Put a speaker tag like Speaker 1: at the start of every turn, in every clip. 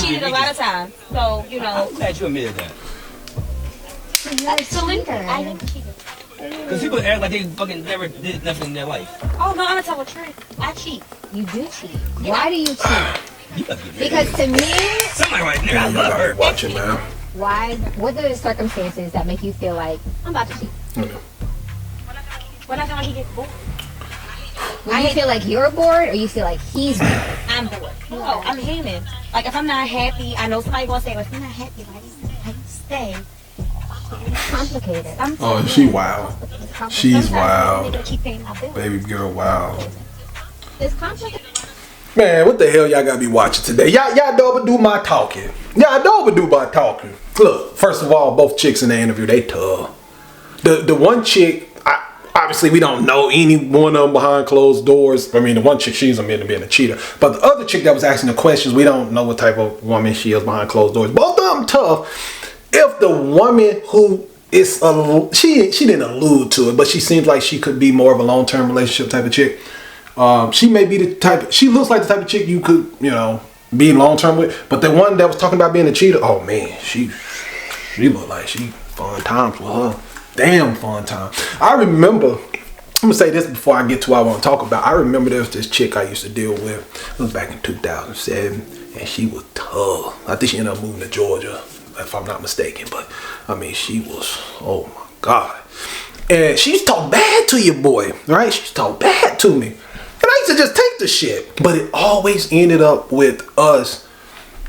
Speaker 1: cheated a lot of times. So, you know.
Speaker 2: I'm glad you admitted that.
Speaker 1: Absolutely. I never cheated.
Speaker 2: Because people act like they fucking never did nothing in their life.
Speaker 1: Oh, no, I'm going to tell the truth. I cheat.
Speaker 3: You do cheat. Why do you cheat?
Speaker 2: Because
Speaker 3: to me,
Speaker 2: somebody right there, I love her.
Speaker 4: Watching, man.
Speaker 3: Why? What are the circumstances that make you feel like
Speaker 1: I'm about to cheat? When I feel like he gets bored.
Speaker 3: When you feel like you're bored, or you feel like he's bored?
Speaker 1: I'm bored. No, I'm human. Like, if I'm not happy, I know somebody gonna say, well, if you're not happy, why do you stay?
Speaker 3: It's complicated.
Speaker 4: Oh, she wild. She's wild.
Speaker 1: Keep paying my bills.
Speaker 4: Baby girl wild.
Speaker 1: It's complicated.
Speaker 4: Man, what the hell y'all gotta be watching today? Y'all don't overdo my talking. Y'all don't overdo my talking. Look, first of all, both chicks in the interview, they tough. The one chick, obviously we don't know any one of them behind closed doors. I mean, the one chick, she's admitted to being a cheater. But the other chick that was asking the questions, we don't know what type of woman she is behind closed doors. Both of them tough. If the woman who is, she didn't allude to it, but she seems like she could be more of a long-term relationship type of chick. She may be the type, she looks like the type of chick you could, you know, be long-term with. But the one that was talking about being a cheater, oh man, she looked like she fun times with her. Damn fun time. I remember, I'm gonna say this before I get to what I want to talk about. I remember there was this chick I used to deal with. It was back in 2007, and she was tough. I think she ended up moving to Georgia, if I'm not mistaken. But I mean, she was, oh my God. And she used to talk bad to your boy, right? She used to talk bad to me. And I used to just take the shit. But it always ended up with us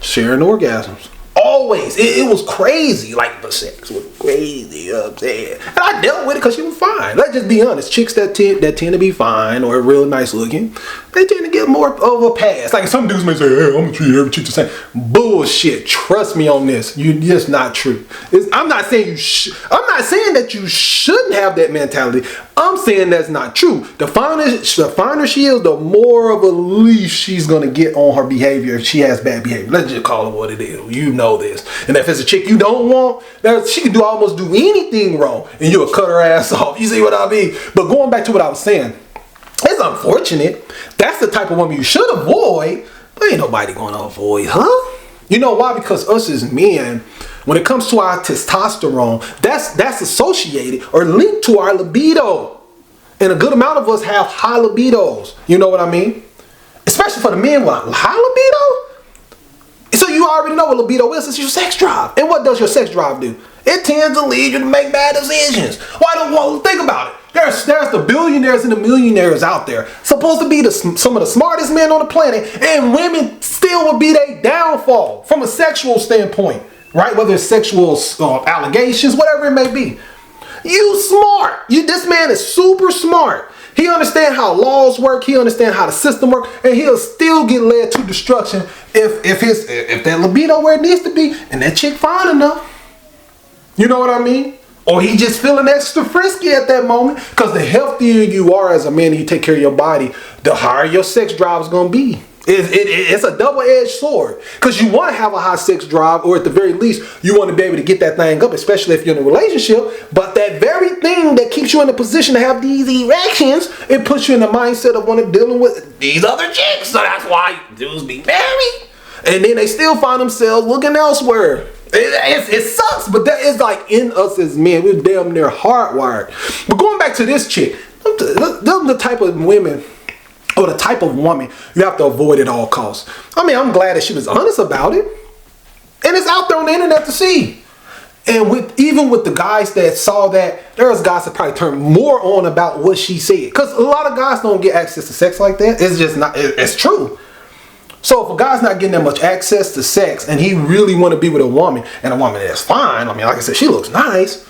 Speaker 4: sharing orgasms. Always. It was crazy. Like, the sex was crazy up there. And I dealt with it because she was fine. Let's just be honest. Chicks that tend to be fine or real nice looking, they tend to get more of a pass. Like, some dudes may say, hey, I'm going to treat every chick the same. Bullshit. Trust me on this. It's not true. I'm not saying I'm not saying that you shouldn't have that mentality. I'm saying that's not true. The finer she is, the more of a leash she's going to get on her behavior if she has bad behavior. Let's just call it what it is. You know this. And if it's a chick you don't want, she can almost do anything wrong and you'll cut her ass off. You see what I mean? But going back to what I was saying, it's unfortunate. That's the type of woman you should avoid, but ain't nobody going to avoid, huh? You know why? Because us as men, when it comes to our testosterone, that's associated or linked to our libido. And a good amount of us have high libidos. You know what I mean? Especially for the men with high libido. So you already know what libido is. It's your sex drive. And what does your sex drive do? It tends to lead you to make bad decisions. Think about it. There's the billionaires and the millionaires out there, supposed to be some of the smartest men on the planet, and women still would be their downfall from a sexual standpoint, right? Whether it's sexual allegations, whatever it may be. You smart. This man is super smart. He understands how laws work. He understands how the system works, and he'll still get led to destruction if that libido where it needs to be, and that chick fine enough. You know what I mean? Or he just feeling extra frisky at that moment. Because the healthier you are as a man and you take care of your body, the higher your sex drive is going to be. It's a double-edged sword. Because you want to have a high sex drive, or at the very least, you want to be able to get that thing up, especially if you're in a relationship. But that very thing that keeps you in a position to have these erections, it puts you in the mindset of wanting to dealing with these other chicks. So that's why dudes be married. And then they still find themselves looking elsewhere. It sucks, but that is like in us as men. We're damn near hardwired. But going back to this chick, them the type of women, or the type of woman you have to avoid at all costs. I mean, I'm glad that she was honest about it. And it's out there on the internet to see. And even with the guys that saw that, there's guys that probably turned more on about what she said. Because a lot of guys don't get access to sex like that. It's just not, it's true. So if a guy's not getting that much access to sex and he really want to be with a woman, and a woman that's fine, I mean, like I said, she looks nice,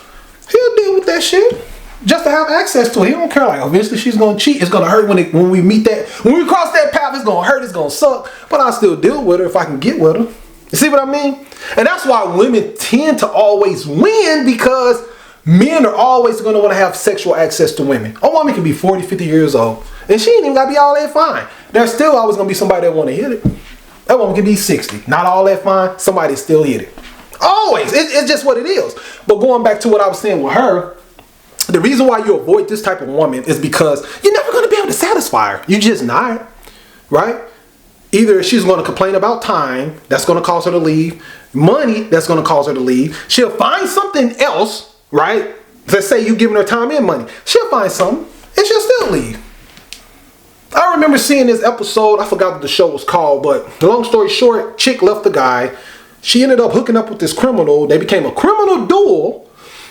Speaker 4: he'll deal with that shit just to have access to it. He don't care, like, eventually she's going to cheat. It's going to hurt when we meet that, when we cross that path, it's going to hurt, it's going to suck, but I'll still deal with her if I can get with her. You see what I mean? And that's why women tend to always win, because men are always going to want to have sexual access to women. A woman can be 40, 50 years old, and she ain't even got to be all that fine. There's still always going to be somebody that want to hit it. That woman can be 60. Not all that fine. Somebody still hit it. Always. It's just what it is. But going back to what I was saying with her, the reason why you avoid this type of woman is because you're never going to be able to satisfy her. You're just not. Right? Either she's going to complain about time, that's going to cause her to leave, money, that's going to cause her to leave. She'll find something else, right? Let's say you giving her time and money. She'll find something and she'll still leave. I remember seeing this episode. I forgot what the show was called, but long story short, chick left the guy. She ended up hooking up with this criminal. They became a criminal duel.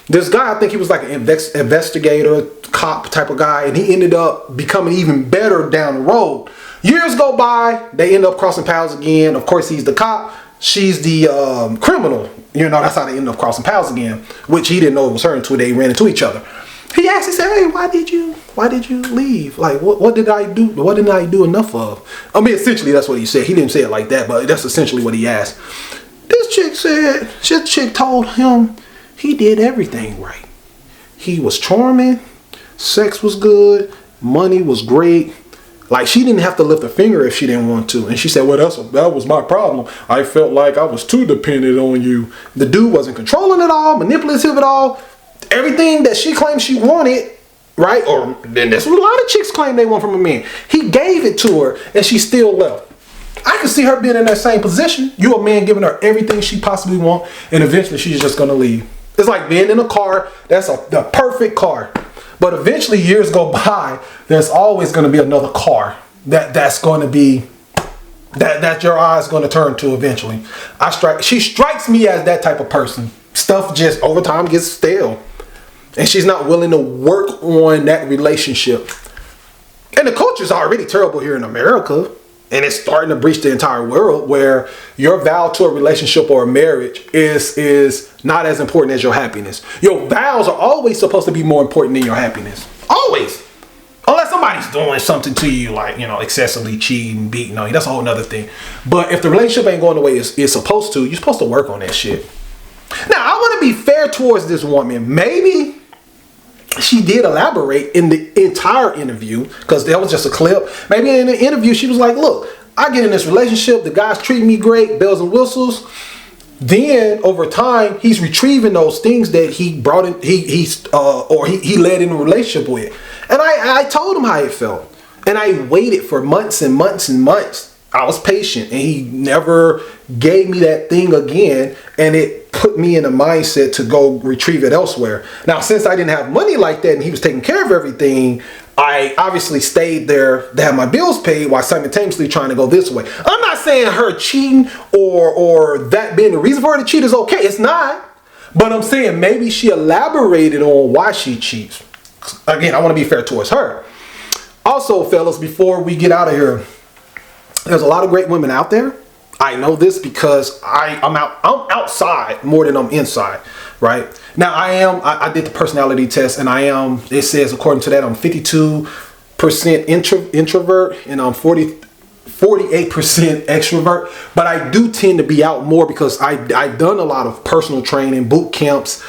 Speaker 4: This guy, I think he was like an investigator, cop type of guy, and he ended up becoming even better down the road. Years go by, they end up crossing paths again. Of course, he's the cop. She's the criminal. You know, that's how they end up crossing paths again, which he didn't know it was her until they ran into each other. He asked, he said, hey, why did you leave? Like, what did I do? What didn't I do enough of? I mean, essentially, that's what he said. He didn't say it like that, but that's essentially what he asked. This chick told him he did everything right. He was charming, sex was good, money was great. Like, she didn't have to lift a finger if she didn't want to. And she said, well, that was my problem. I felt like I was too dependent on you. The dude wasn't controlling it all, manipulative at all. Everything that she claimed she wanted, right? Or then that's what a lot of chicks claim they want from a man. He gave it to her and she still left. I could see her being in that same position. You a man giving her everything she possibly wants, and eventually she's just gonna leave. It's like being in a car. That's the perfect car. But eventually years go by, there's always gonna be another car that's gonna be that your eyes gonna turn to eventually. She strikes me as that type of person. Stuff just over time gets stale. And she's not willing to work on that relationship. And the culture's already terrible here in America. And it's starting to breach the entire world, where your vow to a relationship or a marriage is not as important as your happiness. Your vows are always supposed to be more important than your happiness. Always. Unless somebody's doing something to you, like, you know, excessively cheating, beating on you. That's a whole nother thing. But if the relationship ain't going the way it's supposed to, you're supposed to work on that shit. Now, I want to be fair towards this woman. Maybe she did elaborate in the entire interview, because that was just a clip. Maybe in the interview she was like, look, I get in this relationship, the guy's treating me great, bells and whistles. Then over time he's retrieving those things that he brought in, he led in a relationship with. And I told him how it felt, and I waited for months and months and months. I was patient, and he never gave me that thing again, and it put me in a mindset to go retrieve it elsewhere. Now, since I didn't have money like that and he was taking care of everything, I obviously stayed there to have my bills paid while simultaneously trying to go this way. I'm not saying her cheating or that being the reason for her to cheat is okay. It's not. But I'm saying maybe she elaborated on why she cheats. Again, I want to be fair towards her. Also, fellas, before we get out of here, there's a lot of great women out there. I know this because I'm outside more than I'm inside, right? Now I did the personality test, and it says according to that I'm 52% introvert and I'm 48% extrovert. But I do tend to be out more because I've done a lot of personal training, boot camps,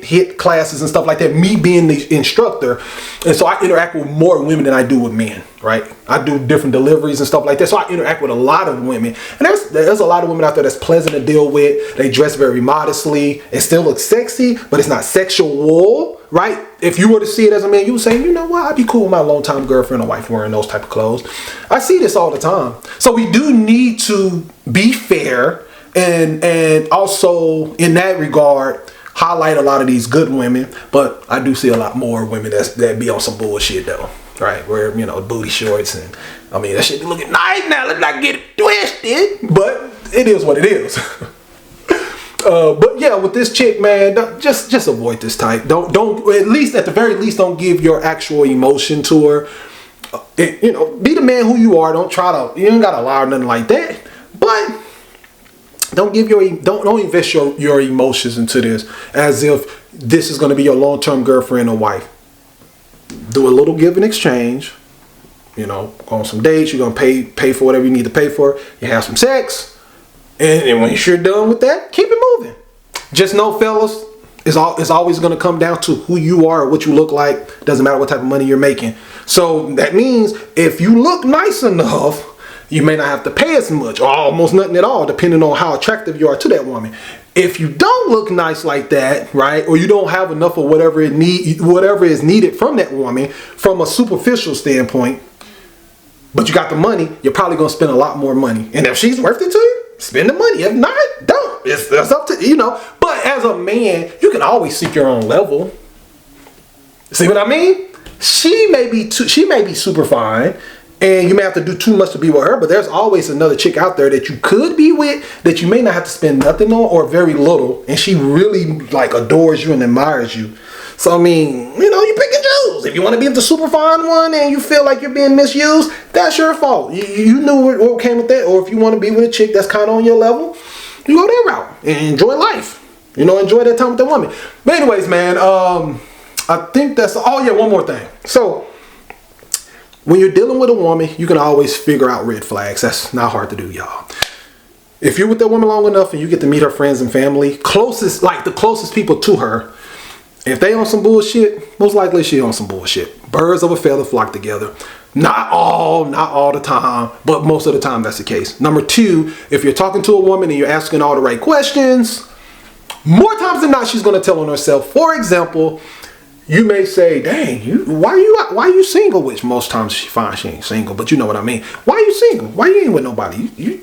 Speaker 4: hit classes and stuff like that, me being the instructor. And so I interact with more women than I do with men, right? I do different deliveries and stuff like that, so I interact with a lot of women. And there's a lot of women out there that's pleasant to deal with. They dress very modestly. It still looks sexy, but it's not sexual, right? If you were to see it as a man, you would say, you know what, I'd be cool with my longtime girlfriend or wife wearing those type of clothes. I see this all the time. So we do need to be fair, and also in that regard highlight a lot of these good women. But I do see a lot more women that be on some bullshit though, right? Where, you know, booty shorts, and I mean, that shit be looking nice now. Let's not get it twisted, but it is what it is. But yeah, with this chick, man, just avoid this type. Don't at least, at the very least, don't give your actual emotion to her. You know, be the man who you are. Don't gotta lie or nothing like that. But don't invest your emotions into this as if this is going to be your long-term girlfriend or wife. Do a little give and exchange. You know, go on some dates. You're going to pay for whatever you need to pay for. You have some sex. And when you're done with that, keep it moving. Just know, fellas, it's always going to come down to who you are or what you look like. Doesn't matter what type of money you're making. So that means if you look nice enough, you may not have to pay as much or almost nothing at all, depending on how attractive you are to that woman. If you don't look nice like that, right, or you don't have enough of whatever is needed from that woman from a superficial standpoint, but you got the money, you're probably gonna spend a lot more money. And if she's worth it to you, spend the money. If not, don't. It's up to you know. But as a man, you can always seek your own level. See what I mean? She may be super fine, and you may have to do too much to be with her. But there's always another chick out there that you could be with that you may not have to spend nothing on or very little, and she really like adores you and admires you. So I mean, you know, you pick and choose. If you want to be with the super fine one and you feel like you're being misused, that's your fault. You knew what came with that. Or if you want to be with a chick that's kind of on your level, you go that route and enjoy life. You know, enjoy that time with that woman. But anyways, man, I think that's, oh yeah, one more thing. So when you're dealing with a woman, you can always figure out red flags. That's not hard to do, y'all. If you're with that woman long enough and you get to meet her friends and family, the closest people to her, if they on some bullshit, most likely she on some bullshit. Birds of a feather flock together. Not all the time, but most of the time that's the case. Number two, if you're talking to a woman and you're asking all the right questions, more times than not, she's going to tell on herself. For example, you may say, dang, why are you single? Which most times she finds she ain't single, but you know what I mean. Why are you single? Why you ain't with nobody? You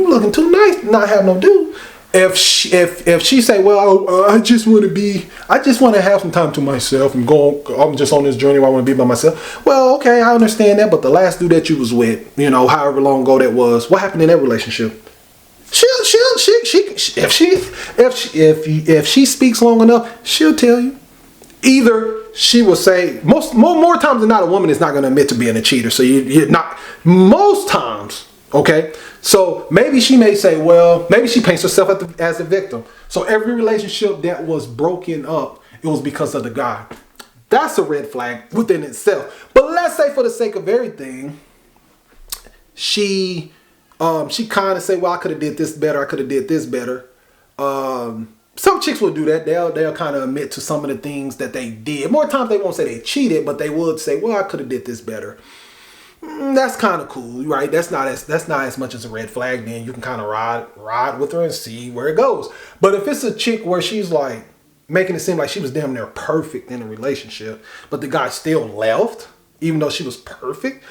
Speaker 4: looking too nice to not have no dude. If she say, well, I just want to have some time to myself and I'm just on this journey where I want to be by myself. Well, okay, I understand that, but the last dude that you was with, you know, however long ago that was, what happened in that relationship? If she speaks long enough, she'll tell you. Either she will say, more times than not, a woman is not going to admit to being a cheater. So you're not, most times, okay? So maybe she may say, well, maybe she paints herself as a victim. So every relationship that was broken up, it was because of the guy. That's a red flag within itself. But let's say for the sake of everything, she kind of say, well, I could have did this better. I could have did this better. Some chicks will do that. They'll kind of admit to some of the things that they did. More times they won't say they cheated, but they would say, well, I could have did this better. That's kind of cool, right? That's not as much as a red flag. Then you can kind of ride with her and see where it goes. But if it's a chick where she's like making it seem like she was damn near perfect in a relationship, but the guy still left, even though she was perfect.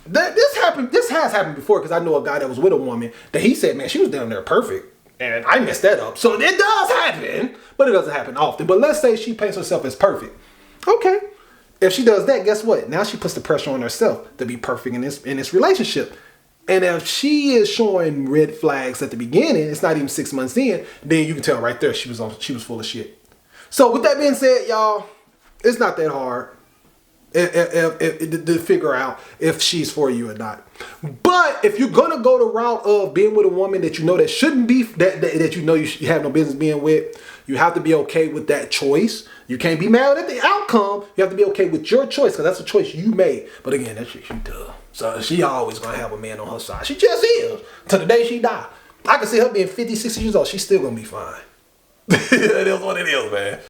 Speaker 4: This has happened before, because I know a guy that was with a woman that he said, man, she was damn near perfect. And I messed that up. So it does happen, but it doesn't happen often. But let's say she paints herself as perfect. Okay. If she does that, guess what? Now she puts the pressure on herself to be perfect in this relationship. And if she is showing red flags at the beginning, it's not even 6 months in, then you can tell right there she was full of shit. So with that being said, y'all, it's not that hard to figure out if she's for you or not. But if you're gonna go the route of being with a woman that you know that shouldn't be, that you know you have no business being with, you have to be okay with that choice. You can't be mad at the outcome. You have to be okay with your choice, because that's a choice you made. But again, that shit, she tough. So she always gonna have a man on her side. She just is, till the day she die. I can see her being 50, 60 years old. She's still gonna be fine. It is what it is, man.